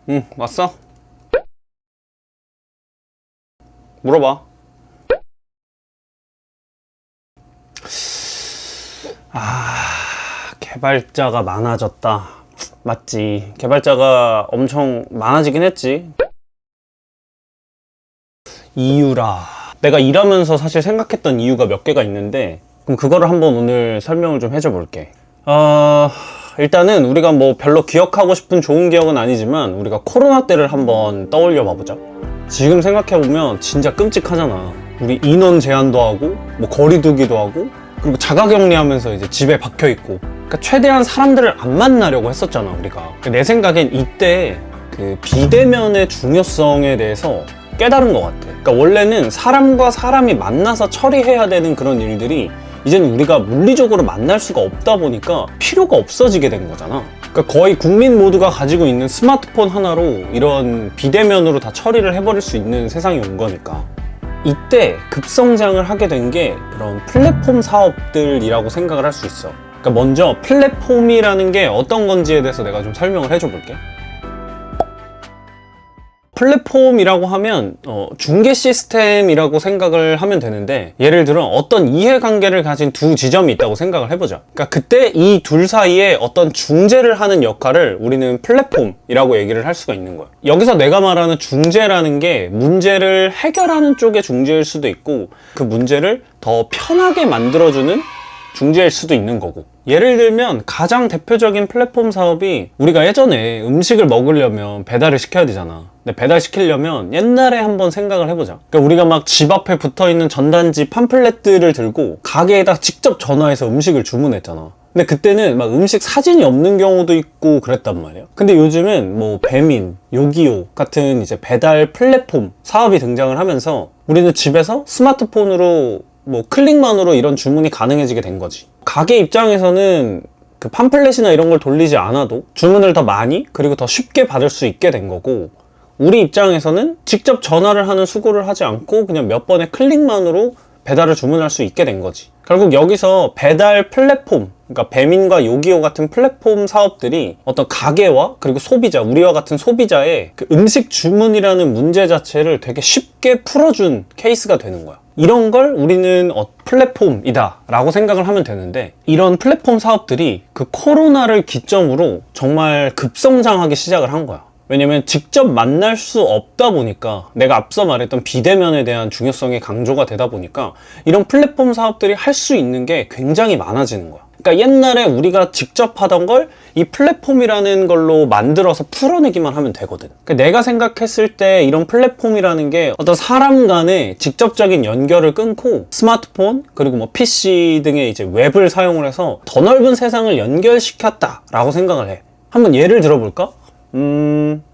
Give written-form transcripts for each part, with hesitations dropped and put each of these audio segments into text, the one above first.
응, 왔어? 물어봐. 개발자가 많아졌다. 맞지. 개발자가 엄청 많아지긴 했지. 이유라. 내가 일하면서 사실 생각했던 이유가 몇 개가 있는데, 그럼 그거를 한번 오늘 설명을 좀 해줘 볼게. 일단은 우리가 뭐 별로 기억하고 싶은 좋은 기억은 아니지만, 우리가 코로나 때를 한번 떠올려 봐보자. 지금 생각해보면 진짜 끔찍하잖아. 우리 인원 제한도 하고, 뭐 거리두기도 하고, 그리고 자가격리하면서 이제 집에 박혀있고. 그러니까 최대한 사람들을 안 만나려고 했었잖아, 우리가. 내 생각엔 이때 그 비대면의 중요성에 대해서 깨달은 것 같아. 그러니까 원래는 사람과 사람이 만나서 처리해야 되는 그런 일들이 이제는 우리가 물리적으로 만날 수가 없다 보니까 필요가 없어지게 된 거잖아. 그러니까 거의 국민 모두가 가지고 있는 스마트폰 하나로 이런 비대면으로 다 처리를 해버릴 수 있는 세상이 온 거니까. 이때 급성장을 하게 된 게 그런 플랫폼 사업들이라고 생각을 할 수 있어. 그러니까 먼저 플랫폼이라는 게 어떤 건지에 대해서 내가 좀 설명을 해줘 볼게. 플랫폼이라고 하면 중개 시스템이라고 생각을 하면 되는데, 예를 들어 어떤 이해관계를 가진 두 지점이 있다고 생각을 해보자. 그러니까 그때 이 둘 사이에 어떤 중재를 하는 역할을 우리는 플랫폼이라고 얘기를 할 수가 있는 거야. 여기서 내가 말하는 중재라는 게 문제를 해결하는 쪽의 중재일 수도 있고, 그 문제를 더 편하게 만들어주는 중재일 수도 있는 거고. 예를 들면 가장 대표적인 플랫폼 사업이, 우리가 예전에 음식을 먹으려면 배달을 시켜야 되잖아. 근데 배달시키려면 옛날에 한번 생각을 해보자. 그러니까 우리가 막 집 앞에 붙어있는 전단지 팜플렛들을 들고 가게에다 직접 전화해서 음식을 주문했잖아. 근데 그때는 막 음식 사진이 없는 경우도 있고 그랬단 말이야. 근데 요즘은 뭐 배민, 요기요 같은 이제 배달 플랫폼 사업이 등장을 하면서 우리는 집에서 스마트폰으로 뭐 클릭만으로 이런 주문이 가능해지게 된 거지. 가게 입장에서는 그 팜플렛이나 이런 걸 돌리지 않아도 주문을 더 많이 그리고 더 쉽게 받을 수 있게 된 거고, 우리 입장에서는 직접 전화를 하는 수고를 하지 않고 그냥 몇 번의 클릭만으로 배달을 주문할 수 있게 된 거지. 결국 여기서 배달 플랫폼, 그러니까 배민과 요기요 같은 플랫폼 사업들이 어떤 가게와 그리고 소비자, 우리와 같은 소비자의 그 음식 주문이라는 문제 자체를 되게 쉽게 풀어준 케이스가 되는 거야. 이런 걸 우리는 플랫폼이다 라고 생각을 하면 되는데, 이런 플랫폼 사업들이 그 코로나를 기점으로 정말 급성장하기 시작을 한 거야. 왜냐면 직접 만날 수 없다 보니까, 내가 앞서 말했던 비대면에 대한 중요성이 강조가 되다 보니까 이런 플랫폼 사업들이 할 수 있는 게 굉장히 많아지는 거야. 그러니까 옛날에 우리가 직접 하던 걸 이 플랫폼이라는 걸로 만들어서 풀어내기만 하면 되거든. 그러니까 내가 생각했을 때 이런 플랫폼이라는 게 어떤 사람 간의 직접적인 연결을 끊고 스마트폰 그리고 뭐 PC 등의 이제 웹을 사용을 해서 더 넓은 세상을 연결시켰다 라고 생각을 해. 한번 예를 들어볼까?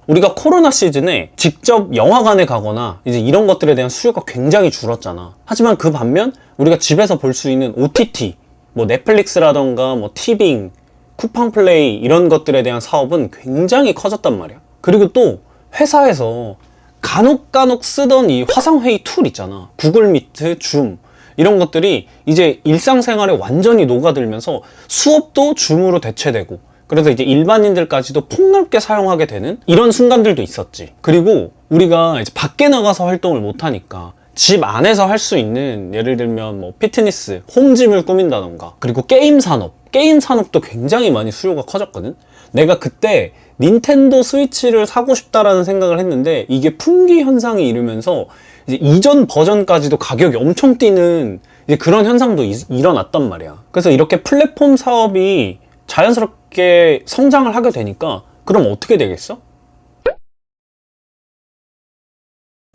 우리가 코로나 시즌에 직접 영화관에 가거나 이제 이런 것들에 대한 수요가 굉장히 줄었잖아. 하지만 그 반면 우리가 집에서 볼 수 있는 OTT, 뭐 넷플릭스라던가 뭐 티빙, 쿠팡 플레이 이런 것들에 대한 사업은 굉장히 커졌단 말이야. 그리고 또 회사에서 간혹 쓰던 이 화상회의 툴 있잖아. 구글 미트, 줌 이런 것들이 이제 일상생활에 완전히 녹아들면서 수업도 줌으로 대체되고, 그래서 이제 일반인들까지도 폭넓게 사용하게 되는 이런 순간들도 있었지. 그리고 우리가 이제 밖에 나가서 활동을 못하니까 집 안에서 할 수 있는, 예를 들면 뭐 피트니스, 홈짐을 꾸민다던가, 그리고 게임 산업도 굉장히 많이 수요가 커졌거든. 내가 그때 닌텐도 스위치를 사고 싶다라는 생각을 했는데 이게 품귀 현상이 이르면서 이제 이전 버전까지도 가격이 엄청 뛰는 이제 그런 현상도 일어났단 말이야. 그래서 이렇게 플랫폼 사업이 자연스럽게 성장을 하게 되니까 그럼 어떻게 되겠어?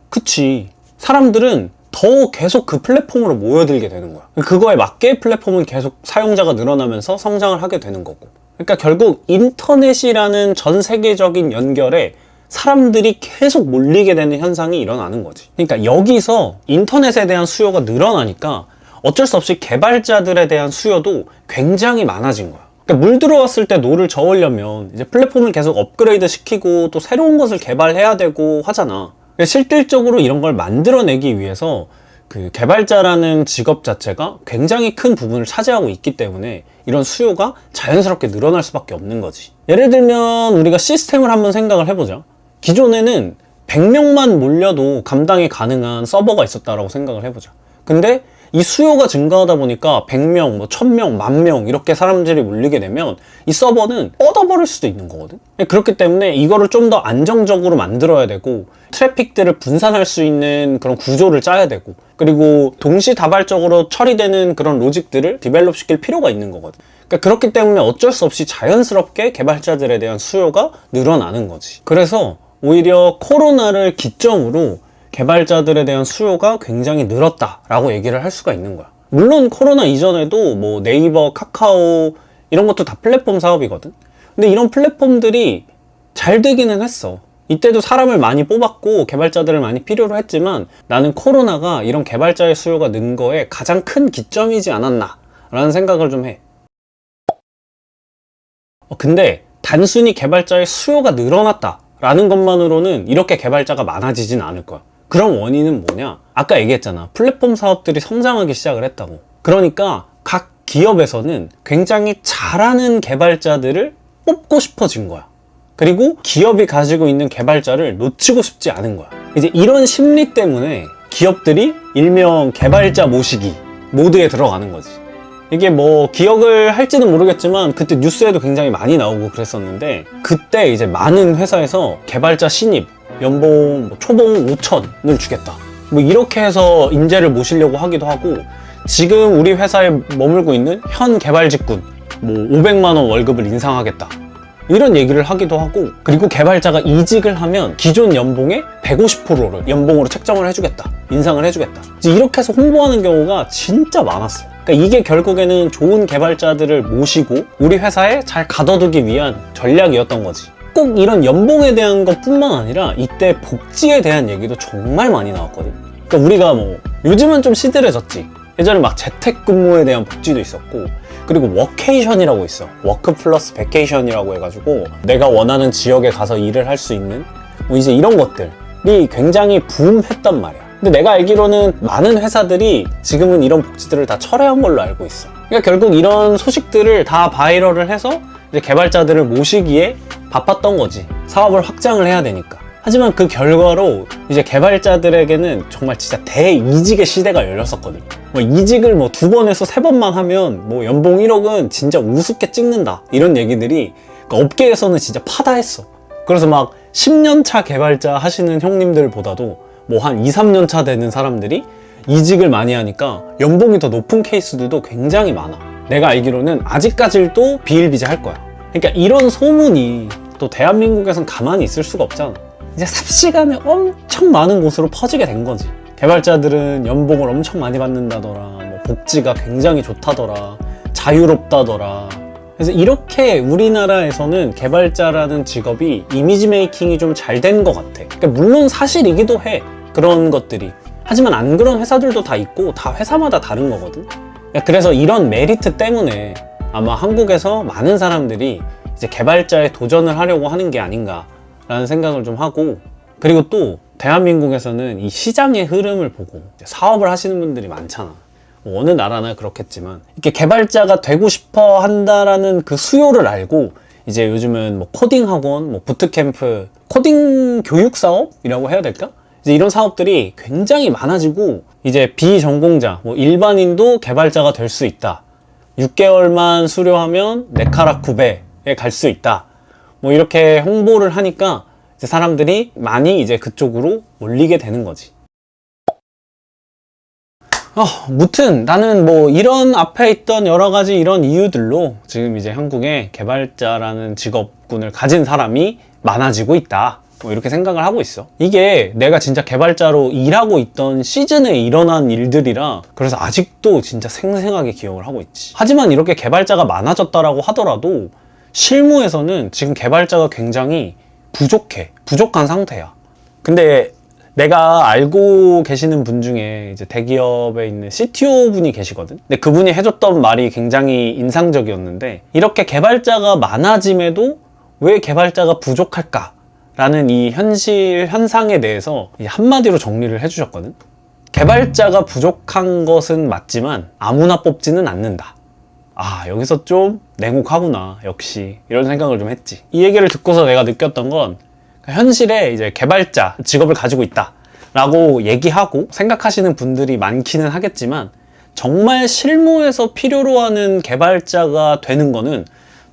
그치. 사람들은 더 계속 그 플랫폼으로 모여들게 되는 거야. 그거에 맞게 플랫폼은 계속 사용자가 늘어나면서 성장을 하게 되는 거고. 그러니까 결국 인터넷이라는 전 세계적인 연결에 사람들이 계속 몰리게 되는 현상이 일어나는 거지. 그러니까 여기서 인터넷에 대한 수요가 늘어나니까 어쩔 수 없이 개발자들에 대한 수요도 굉장히 많아진 거야. 그러니까 물 들어왔을 때 노를 저으려면 이제 플랫폼을 계속 업그레이드 시키고 또 새로운 것을 개발해야 되고 하잖아. 실질적으로 이런 걸 만들어내기 위해서 그 개발자라는 직업 자체가 굉장히 큰 부분을 차지하고 있기 때문에 이런 수요가 자연스럽게 늘어날 수밖에 없는 거지. 예를 들면 우리가 시스템을 한번 생각을 해보자. 기존에는 100명만 몰려도 감당이 가능한 서버가 있었다라고 생각을 해보자. 근데 이 수요가 증가하다 보니까 100명, 뭐 1000명, 10,000명 이렇게 사람들이 몰리게 되면 이 서버는 뻗어버릴 수도 있는 거거든. 그렇기 때문에 이거를 좀 더 안정적으로 만들어야 되고 트래픽들을 분산할 수 있는 그런 구조를 짜야 되고, 그리고 동시다발적으로 처리되는 그런 로직들을 디벨롭 시킬 필요가 있는 거거든. 그러니까 그렇기 때문에 어쩔 수 없이 자연스럽게 개발자들에 대한 수요가 늘어나는 거지. 그래서 오히려 코로나를 기점으로 개발자들에 대한 수요가 굉장히 늘었다라고 얘기를 할 수가 있는 거야. 물론 코로나 이전에도 뭐 네이버, 카카오 이런 것도 다 플랫폼 사업이거든. 근데 이런 플랫폼들이 잘 되기는 했어. 이때도 사람을 많이 뽑았고 개발자들을 많이 필요로 했지만 나는 코로나가 이런 개발자의 수요가 는 거에 가장 큰 기점이지 않았나 라는 생각을 좀 해. 근데 단순히 개발자의 수요가 늘어났다 라는 것만으로는 이렇게 개발자가 많아지진 않을 거야. 그럼 원인은 뭐냐? 아까 얘기했잖아. 플랫폼 사업들이 성장하기 시작을 했다고. 그러니까 각 기업에서는 굉장히 잘하는 개발자들을 뽑고 싶어진 거야. 그리고 기업이 가지고 있는 개발자를 놓치고 싶지 않은 거야. 이제 이런 심리 때문에 기업들이 일명 개발자 모시기 모드에 들어가는 거지. 이게 뭐 기억을 할지는 모르겠지만 그때 뉴스에도 굉장히 많이 나오고 그랬었는데, 그때 이제 많은 회사에서 개발자 신입 연봉 초봉 5천을 주겠다 뭐 이렇게 해서 인재를 모시려고 하기도 하고, 지금 우리 회사에 머물고 있는 현 개발직군 뭐 500만 원 월급을 인상하겠다 이런 얘기를 하기도 하고, 그리고 개발자가 이직을 하면 기존 연봉의 150%를 연봉으로 책정을 해주겠다, 인상을 해주겠다, 이렇게 해서 홍보하는 경우가 진짜 많았어. 그러니까 이게 결국에는 좋은 개발자들을 모시고 우리 회사에 잘 가둬두기 위한 전략이었던 거지. 꼭 이런 연봉에 대한 것뿐만 아니라 이때 복지에 대한 얘기도 정말 많이 나왔거든. 그러니까 우리가 뭐 요즘은 좀 시들해졌지. 예전에 막 재택근무에 대한 복지도 있었고, 그리고 워케이션이라고 있어. 워크 플러스 베케이션이라고 해가지고 내가 원하는 지역에 가서 일을 할 수 있는 뭐 이제 이런 것들이 굉장히 붐했단 말이야. 근데 내가 알기로는 많은 회사들이 지금은 이런 복지들을 다 철회한 걸로 알고 있어. 그러니까 결국 이런 소식들을 다 바이럴을 해서 이제 개발자들을 모시기에 바빴던 거지. 사업을 확장을 해야 되니까. 하지만 그 결과로 이제 개발자들에게는 정말 진짜 대이직의 시대가 열렸었거든. 뭐 이직을 뭐 2번에서 3번만 하면 뭐 연봉 1억은 진짜 우습게 찍는다 이런 얘기들이 그러니까 업계에서는 진짜 파다했어. 그래서 막 10년 차 개발자 하시는 형님들보다도 뭐 한 2, 3년 차 되는 사람들이 이직을 많이 하니까 연봉이 더 높은 케이스들도 굉장히 많아. 내가 알기로는 아직까지도 비일비재할 거야. 그러니까 이런 소문이 또 대한민국에선 가만히 있을 수가 없잖아. 이제 삽시간에 엄청 많은 곳으로 퍼지게 된 거지. 개발자들은 연봉을 엄청 많이 받는다더라, 뭐 복지가 굉장히 좋다더라, 자유롭다더라. 그래서 이렇게 우리나라에서는 개발자라는 직업이 이미지 메이킹이 좀 잘 된 것 같아. 그러니까 물론 사실이기도 해, 그런 것들이. 하지만 안 그런 회사들도 다 있고 다 회사마다 다른 거거든. 그래서 이런 메리트 때문에 아마 한국에서 많은 사람들이 이제 개발자에 도전을 하려고 하는 게 아닌가 라는 생각을 좀 하고, 그리고 또 대한민국에서는 이 시장의 흐름을 보고 사업을 하시는 분들이 많잖아. 뭐 어느 나라나 그렇겠지만 이렇게 개발자가 되고 싶어 한다라는 그 수요를 알고 이제 요즘은 뭐 코딩 학원, 뭐 부트캠프, 코딩 교육 사업이라고 해야 될까? 이제 이런 사업들이 굉장히 많아지고, 이제 비전공자, 뭐 일반인도 개발자가 될 수 있다. 6개월만 수료하면 네카라쿠베에 갈 수 있다. 뭐 이렇게 홍보를 하니까 이제 사람들이 많이 이제 그쪽으로 몰리게 되는 거지. 무튼 나는 뭐 이런 앞에 있던 여러 가지 이런 이유들로 지금 이제 한국에 개발자라는 직업군을 가진 사람이 많아지고 있다, 뭐 이렇게 생각을 하고 있어. 이게 내가 진짜 개발자로 일하고 있던 시즌에 일어난 일들이라 그래서 아직도 진짜 생생하게 기억을 하고 있지. 하지만 이렇게 개발자가 많아졌다라고 하더라도 실무에서는 지금 개발자가 굉장히 부족한 상태야. 근데 내가 알고 계시는 분 중에 이제 대기업에 있는 CTO 분이 계시거든. 근데 그분이 해줬던 말이 굉장히 인상적이었는데, 이렇게 개발자가 많아짐에도 왜 개발자가 부족할까? 라는 이 현상에 대해서 한마디로 정리를 해주셨거든. 개발자가 부족한 것은 맞지만 아무나 뽑지는 않는다. 아, 여기서 좀 냉혹하구나, 역시. 이런 생각을 좀 했지. 이 얘기를 듣고서 내가 느꼈던 건, 현실에 이제 개발자 직업을 가지고 있다 라고 얘기하고 생각하시는 분들이 많기는 하겠지만, 정말 실무에서 필요로 하는 개발자가 되는 거는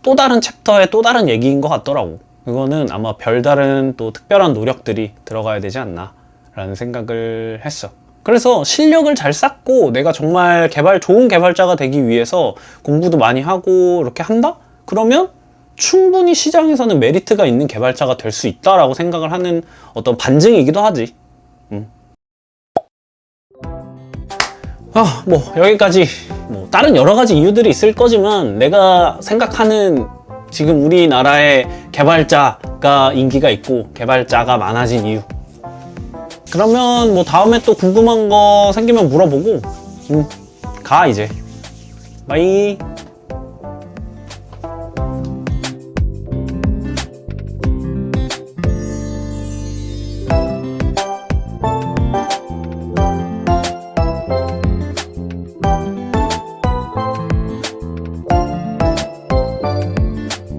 또 다른 챕터의 또 다른 얘기인 것 같더라고. 그거는 아마 별다른 또 특별한 노력들이 들어가야 되지 않나 라는 생각을 했어. 그래서 실력을 잘 쌓고 내가 정말 좋은 개발자가 되기 위해서 공부도 많이 하고 이렇게 한다? 그러면 충분히 시장에서는 메리트가 있는 개발자가 될 수 있다라고 생각을 하는 어떤 반증이기도 하지. 뭐 여기까지. 뭐 다른 여러 가지 이유들이 있을 거지만 내가 생각하는 지금 우리나라의 개발자가 인기가 있고 개발자가 많아진 이유. 그러면 뭐 다음에 또 궁금한 거 생기면 물어보고 가 이제. 바이.